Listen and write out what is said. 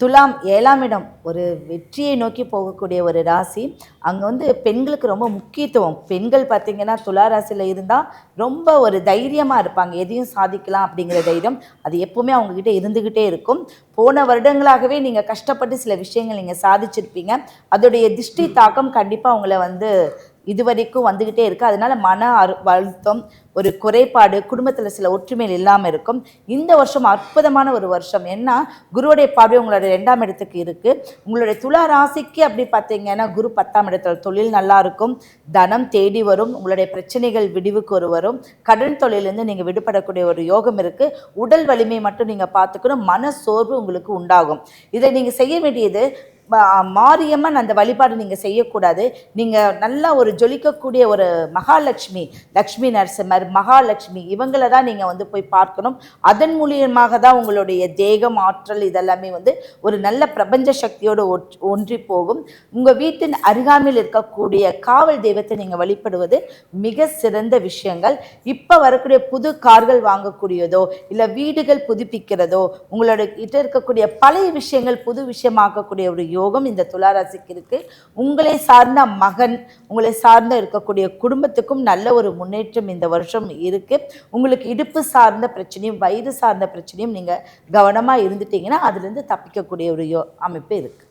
துலாம் 7ஆம் இடம் ஒரு வெற்றியை நோக்கி போகக்கூடிய ஒரு ராசி. அங்கே வந்து பெண்களுக்கு ரொம்ப முக்கியத்துவம். பெண்கள் பார்த்திங்கன்னா துலா ராசியில் இருந்தால் ரொம்ப ஒரு தைரியமாக இருப்பாங்க. எதையும் சாதிக்கலாம் அப்படிங்கிற தைரியம் அது எப்போவுமே அவங்கக்கிட்ட இருந்துக்கிட்டே இருக்கும். போன வருடங்களாகவே நீங்கள் கஷ்டப்பட்டு சில விஷயங்கள் நீங்கள் சாதிச்சிருப்பீங்க. அதோடைய திருஷ்டி தாக்கம் கண்டிப்பாக அவங்கள வந்து இதுவரைக்கும் வந்துக்கிட்டே இருக்குது. அதனால் மன வருத்தம், ஒரு குறைபாடு, குடும்பத்தில் சில ஒற்றுமைகள் இல்லாமல் இருக்கும். இந்த வருஷம் அற்புதமான ஒரு வருஷம். ஏன்னா குருவுடைய பார்வை உங்களோட 2ஆம் இடத்துக்கு இருக்குது. உங்களுடைய துலா ராசிக்கு அப்படி பார்த்தீங்கன்னா குரு 10ஆம் இடத்துல தொழில் நல்லா இருக்கும், தனம் தேடி வரும், உங்களுடைய பிரச்சனைகள் விடிவுக்கு ஒரு வரும், கடன் தொழிலேருந்து நீங்கள் விடுபடக்கூடிய ஒரு யோகம் இருக்குது. உடல் வலிமை மட்டும் நீங்கள் பார்த்துக்கணும். மன சோர்வு உங்களுக்கு உண்டாகும். இதை நீங்கள் செய்ய வேண்டியது மாரியம்மன் அந்த வழிபாடு நீங்கள் செய்யக்கூடாது. நீங்கள் நல்லா ஒரு ஜொலிக்கக்கூடிய ஒரு மகாலட்சுமி, லக்ஷ்மி நரசிம்மர், மகாலட்சுமி இவங்களை தான் நீங்கள் வந்து போய் பார்க்கணும். அதன் மூலியமாக தான் உங்களுடைய தேகம், ஆற்றல் இதெல்லாமே வந்து ஒரு நல்ல பிரபஞ்ச சக்தியோடு ஒன்றி போகும். உங்கள் வீட்டின் அருகாமையில் இருக்கக்கூடிய காவல் தெய்வத்தை நீங்கள் வழிபடுவது மிக சிறந்த விஷயங்கள். இப்போ வரக்கூடிய புது கார்கள் வாங்கக்கூடியதோ இல்லை வீடுகள் புதுப்பிக்கிறதோ, உங்களோட கிட்ட இருக்கக்கூடிய பழைய விஷயங்கள் புது விஷயமாக்கக்கூடிய ஒரு யோகம் இந்த துளாராசிக்கு இருக்கு. உங்களை சார்ந்த மகன், உங்களை சார்ந்த இருக்கக்கூடிய குடும்பத்துக்கும் நல்ல ஒரு முன்னேற்றம் இந்த வருஷம் இருக்கு. உங்களுக்கு இடுப்பு சார்ந்த பிரச்சனையும் வயிறு சார்ந்த பிரச்சனையும் நீங்க கவனமா இருந்துட்டீங்கன்னா அதுல இருந்து தப்பிக்கக்கூடிய ஒரு அமைப்பு இருக்கு.